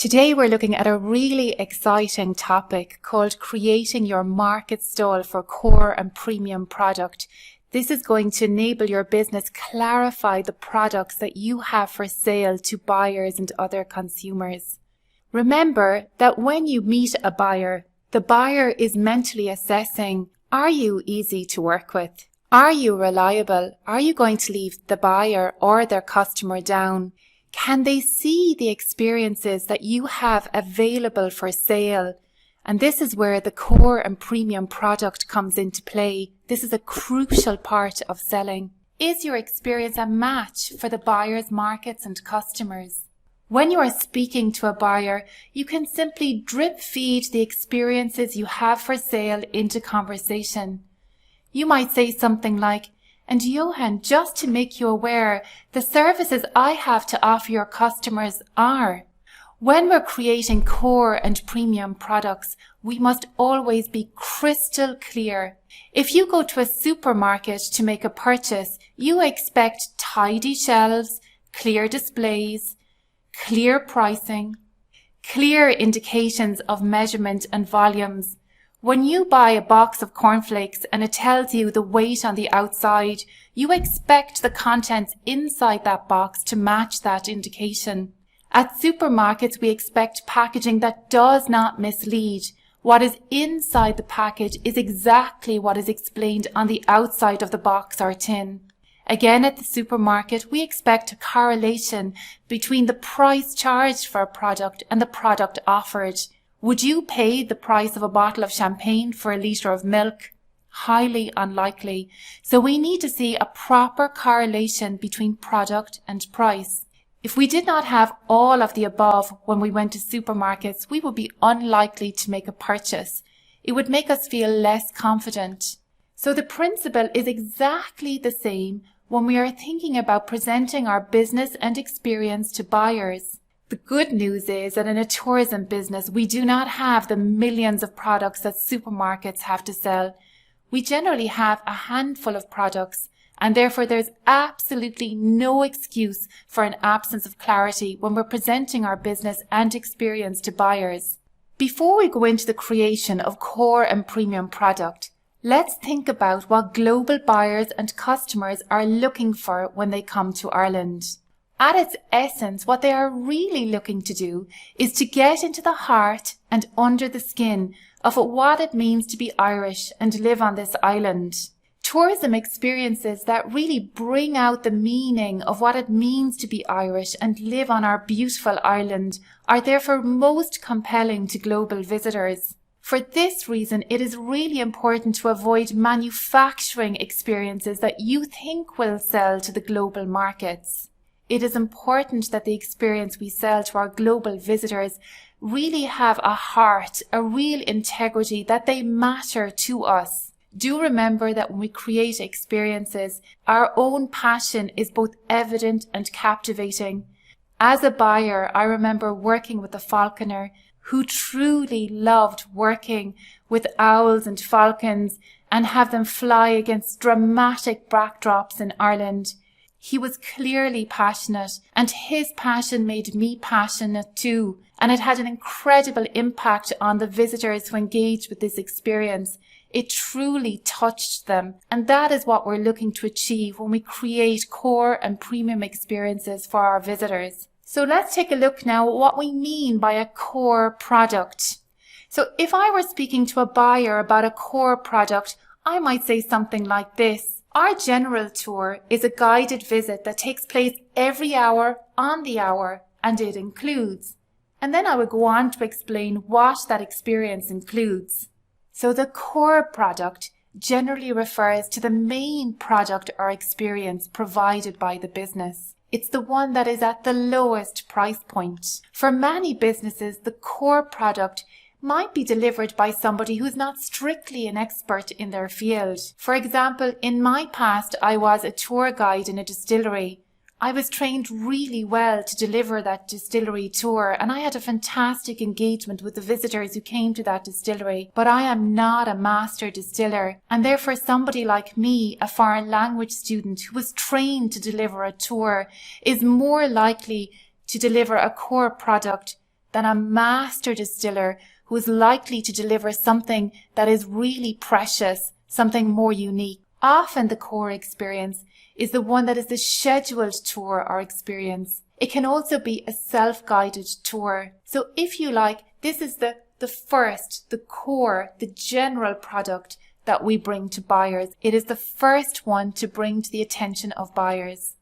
Today we're looking at a really exciting topic called creating your market stall for core and premium product. This is going to enable your business clarify the products that you have for sale to buyers and other consumers. Remember that when you meet a buyer, the buyer is mentally assessing, are you easy to work with? Are you reliable? Are you going to leave the buyer or their customer down? Can they see the experiences that you have available for sale? And this is where the core and premium product comes into play. This is a crucial part of selling. Is your experience a match for the buyer's markets and customers? When you are speaking to a buyer, you can simply drip feed the experiences you have for sale into conversation. You might say something like, "And Johan, just to make you aware, the services I have to offer your customers are." When we're creating core and premium products, we must always be crystal clear. If you go to a supermarket to make a purchase, you expect tidy shelves, clear displays, clear pricing, clear indications of measurement and volumes. When you buy a box of cornflakes and it tells you the weight on the outside, you expect the contents inside that box to match that indication. At supermarkets, we expect packaging that does not mislead. What is inside the package is exactly what is explained on the outside of the box or tin. Again, at the supermarket, we expect a correlation between the price charged for a product and the product offered. Would you pay the price of a bottle of champagne for a litre of milk? Highly unlikely. So we need to see a proper correlation between product and price. If we did not have all of the above when we went to supermarkets, we would be unlikely to make a purchase. It would make us feel less confident. So the principle is exactly the same when we are thinking about presenting our business and experience to buyers. The good news is that in a tourism business, we do not have the millions of products that supermarkets have to sell. We generally have a handful of products, and therefore there's absolutely no excuse for an absence of clarity when we're presenting our business and experience to buyers. Before we go into the creation of core and premium product, let's think about what global buyers and customers are looking for when they come to Ireland. At its essence, what they are really looking to do is to get into the heart and under the skin of what it means to be Irish and live on this island. Tourism experiences that really bring out the meaning of what it means to be Irish and live on our beautiful island are therefore most compelling to global visitors. For this reason, it is really important to avoid manufacturing experiences that you think will sell to the global markets. It is important that the experience we sell to our global visitors really have a heart, a real integrity, that they matter to us. Do remember that when we create experiences, our own passion is both evident and captivating. As a buyer, I remember working with a falconer who truly loved working with owls and falcons and have them fly against dramatic backdrops in Ireland. He was clearly passionate, and his passion made me passionate too, and it had an incredible impact on the visitors who engaged with this experience. It truly touched them, and that is what we're looking to achieve when we create core and premium experiences for our visitors. So let's take a look now at what we mean by a core product. So if I were speaking to a buyer about a core product, I might say something like this. Our general tour is a guided visit that takes place every hour on the hour, and it includes. And then I would go on to explain what that experience includes. So the core product generally refers to the main product or experience provided by the business. It's the one that is at the lowest price point. For many businesses, the core product might be delivered by somebody who's not strictly an expert in their field. For example, in my past, I was a tour guide in a distillery. I was trained really well to deliver that distillery tour, and I had a fantastic engagement with the visitors who came to that distillery. But I am not a master distiller, and therefore somebody like me, a foreign language student who was trained to deliver a tour, is more likely to deliver a core product than a master distiller who is likely to deliver something that is really precious, something more unique. Often the core experience is the one that is the scheduled tour or experience. It can also be a self-guided tour. So if you like, this is the first, the core, the general product that we bring to buyers. It is the first one to bring to the attention of buyers.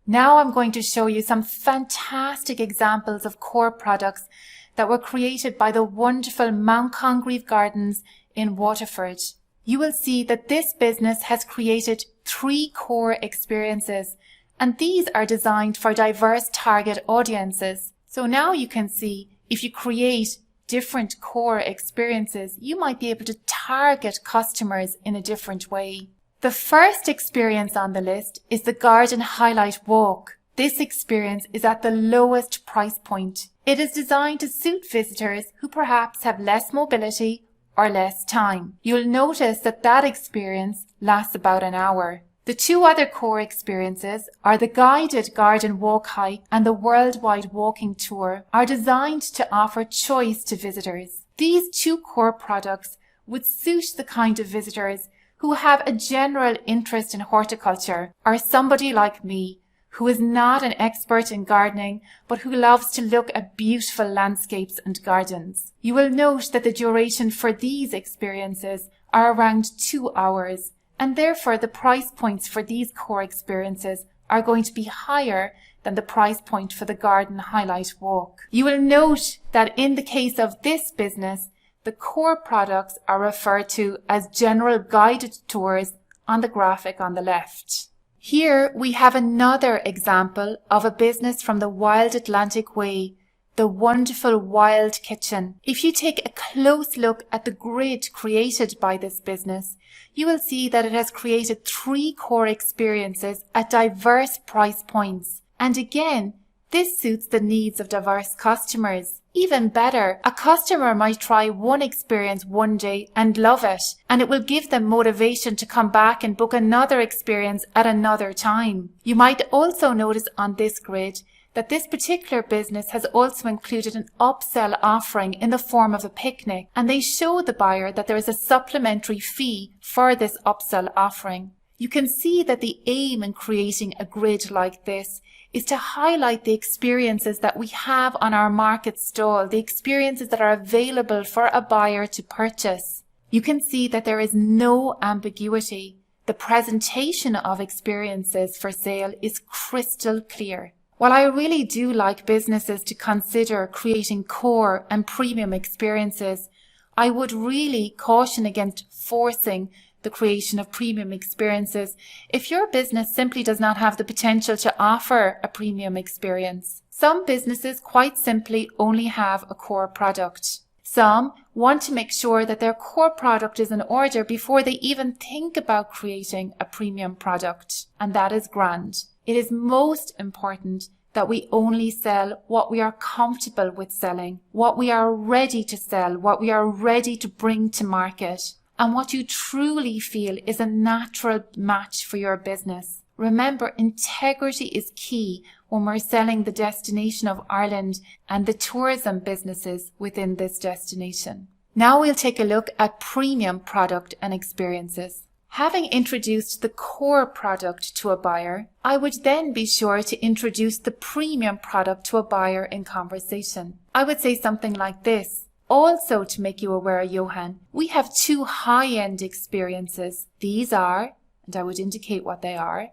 Now I'm going to show you some fantastic examples of core products that were created by the wonderful Mount Congreve Gardens in Waterford. You will see that this business has created 3 core experiences, and these are designed for diverse target audiences. So now you can see if you create different core experiences, you might be able to target customers in a different way. The first experience on the list is the Garden Highlight Walk. This experience is at the lowest price point. It is designed to suit visitors who perhaps have less mobility or less time. You'll notice that experience lasts about an hour. The 2 other core experiences are the guided garden walk hike and the worldwide walking tour are designed to offer choice to visitors. These 2 core products would suit the kind of visitors who have a general interest in horticulture, or somebody like me who is not an expert in gardening but who loves to look at beautiful landscapes and gardens. You will note that the duration for these experiences are around 2 hours, and therefore the price points for these core experiences are going to be higher than the price point for the Garden Highlight Walk. You will note that in the case of this business, the core products are referred to as general guided tours on the graphic on the left. Here we have another example of a business from the Wild Atlantic Way, the wonderful Wild Kitchen. If you take a close look at the grid created by this business, you will see that it has created 3 core experiences at diverse price points. And again, this suits the needs of diverse customers. Even better, a customer might try one experience one day and love it, and it will give them motivation to come back and book another experience at another time. You might also notice on this grid that this particular business has also included an upsell offering in the form of a picnic, and they show the buyer that there is a supplementary fee for this upsell offering. You can see that the aim in creating a grid like this is to highlight the experiences that we have on our market stall, the experiences that are available for a buyer to purchase. You can see that there is no ambiguity. The presentation of experiences for sale is crystal clear. While I really do like businesses to consider creating core and premium experiences, I would really caution against forcing the creation of premium experiences if your business simply does not have the potential to offer a premium experience. Some businesses quite simply only have a core product. Some want to make sure that their core product is in order before they even think about creating a premium product, and that is grand. It is most important that we only sell what we are comfortable with selling, what we are ready to sell, what we are ready to bring to market, and what you truly feel is a natural match for your business. Remember, integrity is key when we're selling the destination of Ireland and the tourism businesses within this destination. Now we'll take a look at premium product and experiences. Having introduced the core product to a buyer, I would then be sure to introduce the premium product to a buyer in conversation. I would say something like this. Also, to make you aware, Johan, we have 2 high-end experiences. These are, and I would indicate what they are,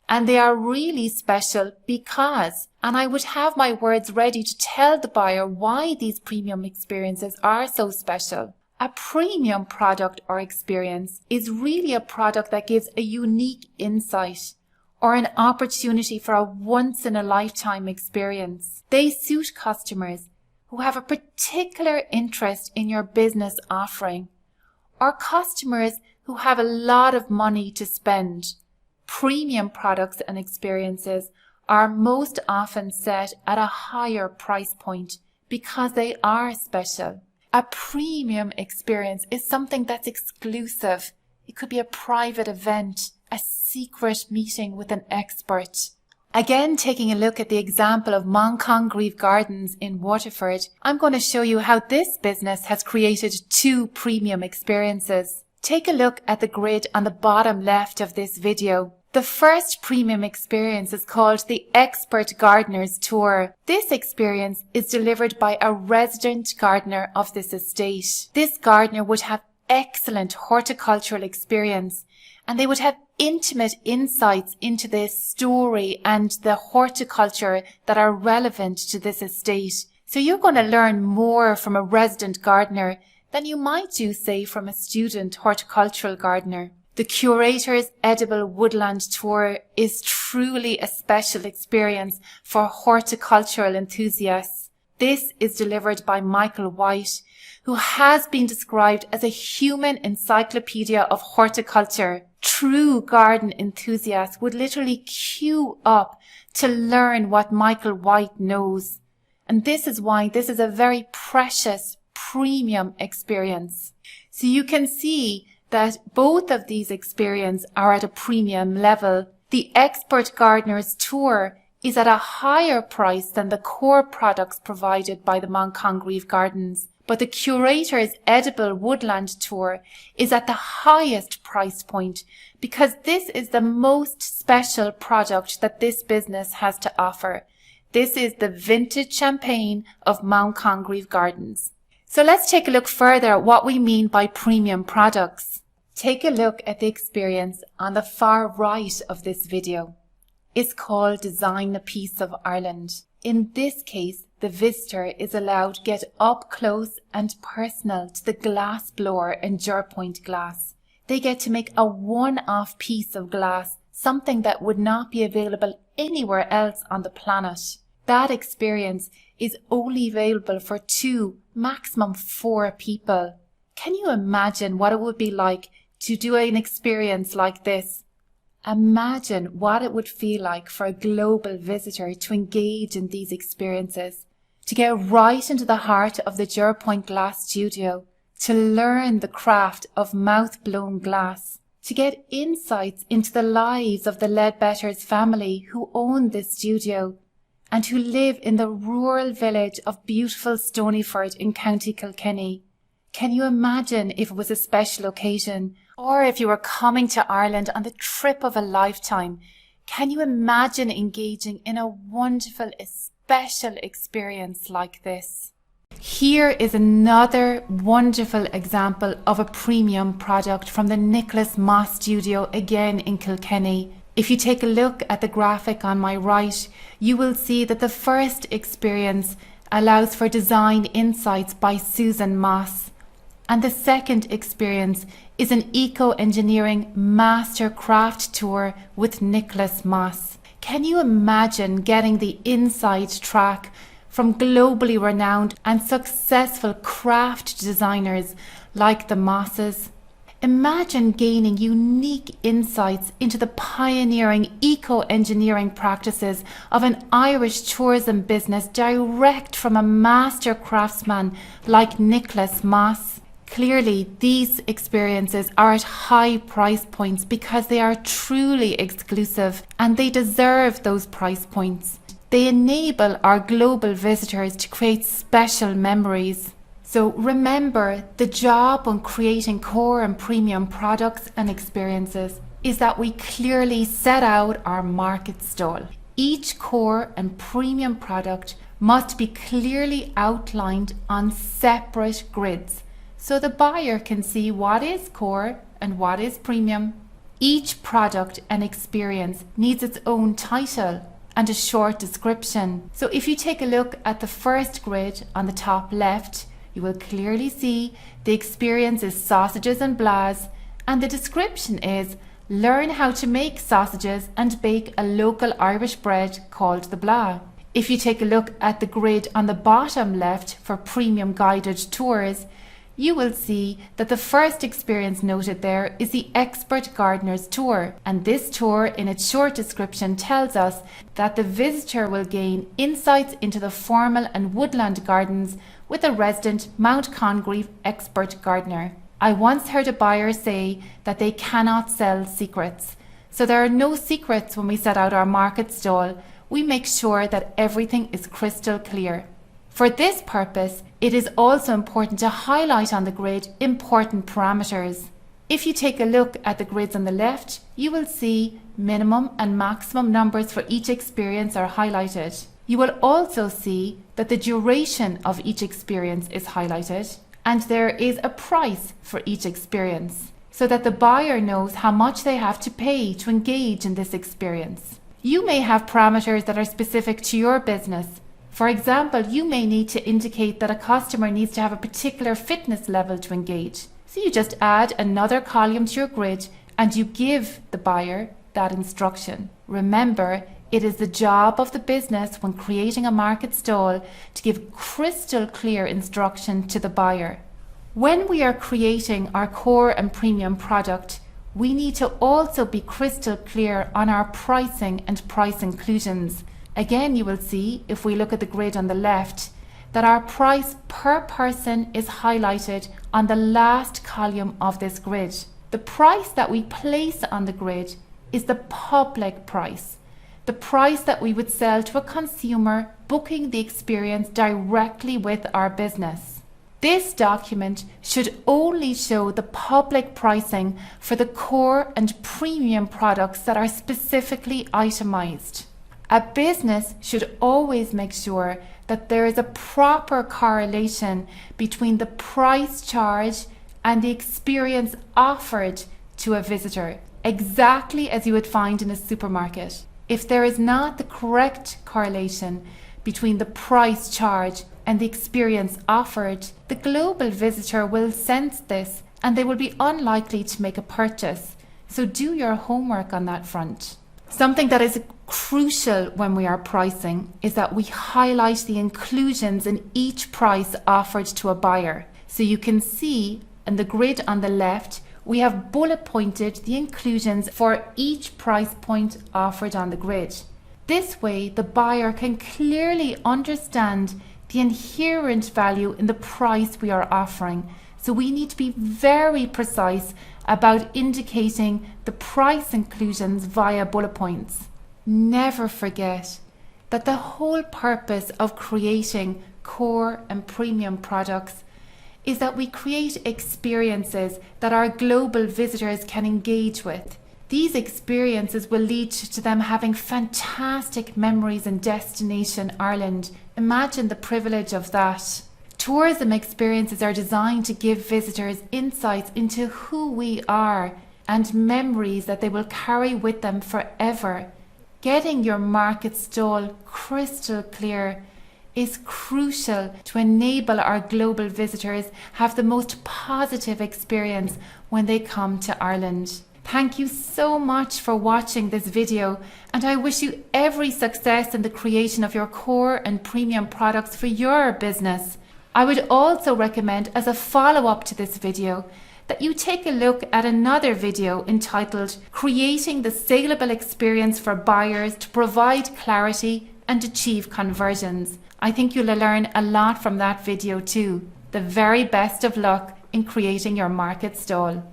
and they are really special because, and I would have my words ready to tell the buyer why these premium experiences are so special. A premium product or experience is really a product that gives a unique insight or an opportunity for a once-in-a-lifetime experience. They suit customers who have a particular interest in your business offering, or customers who have a lot of money to spend. Premium products and experiences are most often set at a higher price point because they are special. A premium experience is something that's exclusive. It could be a private event, a secret meeting with an expert. Again, taking a look at the example of Mount Congreve Gardens in Waterford, I'm going to show you how this business has created 2 premium experiences. Take a look at the grid on the bottom left of this video. The first premium experience is called the Expert Gardener's Tour. This experience is delivered by a resident gardener of this estate. This gardener would have excellent horticultural experience, and they would have intimate insights into the story and the horticulture that are relevant to this estate. So you're going to learn more from a resident gardener than you might do, say, from a student horticultural gardener. The curator's edible woodland tour is truly a special experience for horticultural enthusiasts. This is delivered by Michael White, who has been described as a human encyclopedia of horticulture. True garden enthusiasts would literally queue up to learn what Michael White knows. And this is why this is a very precious, premium experience. So you can see that both of these experiences are at a premium level. The Expert Gardener's Tour is at a higher price than the core products provided by the Mount Congreve Gardens. But the Curator's Edible Woodland Tour is at the highest price point because this is the most special product that this business has to offer. This is the vintage champagne of Mount Congreve Gardens. So let's take a look further at what we mean by premium products. Take a look at the experience on the far right of this video. It's called Design a Piece of Ireland. In this case, the visitor is allowed to get up close and personal to the glass blower and Durpoint glass. They get to make a one-off piece of glass, something that would not be available anywhere else on the planet. That experience is only available for 2, maximum 4 people. Can you imagine what it would be like to do an experience like this? Imagine what it would feel like for a global visitor to engage in these experiences, to get right into the heart of the Durpoint Glass Studio, to learn the craft of mouth-blown glass, to get insights into the lives of the Ledbetter's family who own this studio and who live in the rural village of beautiful Stonyford in County Kilkenny. Can you imagine if it was a special occasion, or if you were coming to Ireland on the trip of a lifetime? Can you imagine engaging in a wonderful, special experience like this? Here is another wonderful example of a premium product from the Niklas Maas studio, again in Kilkenny. If you take a look at the graphic on my right, you will see that the first experience allows for design insights by Susan Maas. And the second experience is an eco-engineering master craft tour with Niklas Maas. Can you imagine getting the inside track from globally renowned and successful craft designers like the Maases? Imagine gaining unique insights into the pioneering eco-engineering practices of an Irish tourism business direct from a master craftsman like Niklas Maas. Clearly, these experiences are at high price points because they are truly exclusive and they deserve those price points. They enable our global visitors to create special memories. So remember, the job on creating core and premium products and experiences is that we clearly set out our market stall. Each core and premium product must be clearly outlined on separate grids, so the buyer can see what is core and what is premium. Each product and experience needs its own title and a short description. So if you take a look at the first grid on the top left, you will clearly see the experience is sausages and blahs, and the description is learn how to make sausages and bake a local Irish bread called the blah. If you take a look at the grid on the bottom left for premium guided tours, you will see that the first experience noted there is the Expert Gardener's Tour, and this tour in its short description tells us that the visitor will gain insights into the formal and woodland gardens with a resident Mount Congreve expert gardener. I once heard a buyer say that they cannot sell secrets, So there are no secrets when we set out our market stall. We make sure that everything is crystal clear. For this purpose, it is also important to highlight on the grid important parameters. If you take a look at the grids on the left, you will see minimum and maximum numbers for each experience are highlighted. You will also see that the duration of each experience is highlighted, and there is a price for each experience, so that the buyer knows how much they have to pay to engage in this experience. You may have parameters that are specific to your business. For example, you may need to indicate that a customer needs to have a particular fitness level to engage. So you just add another column to your grid and you give the buyer that instruction. Remember, it is the job of the business when creating a market stall to give crystal clear instruction to the buyer. When we are creating our core and premium product, we need to also be crystal clear on our pricing and price inclusions. Again, you will see, if we look at the grid on the left, that our price per person is highlighted on the last column of this grid. The price that we place on the grid is the public price, the price that we would sell to a consumer booking the experience directly with our business. This document should only show the public pricing for the core and premium products that are specifically itemized. A business should always make sure that there is a proper correlation between the price charged and the experience offered to a visitor, exactly as you would find in a supermarket. If there is not the correct correlation between the price charged and the experience offered, the global visitor will sense this and they will be unlikely to make a purchase. So do your homework on that front. Something that is crucial when we are pricing is that we highlight the inclusions in each price offered to a buyer. So you can see in the grid on the left, we have bullet pointed the inclusions for each price point offered on the grid. This way, the buyer can clearly understand the inherent value in the price we are offering. So we need to be very precise about indicating the price inclusions via bullet points. Never forget that the whole purpose of creating core and premium products is that we create experiences that our global visitors can engage with. These experiences will lead to them having fantastic memories in Destination Ireland. Imagine the privilege of that. Tourism experiences are designed to give visitors insights into who we are and memories that they will carry with them forever. Getting your market stall crystal clear is crucial to enable our global visitors have the most positive experience when they come to Ireland. Thank you so much for watching this video, and I wish you every success in the creation of your core and premium products for your business. I would also recommend, as a follow-up to this video, that you take a look at another video entitled Creating the Saleable Experience for Buyers to Provide Clarity and Achieve Conversions. I think you'll learn a lot from that video too. The very best of luck in creating your market stall.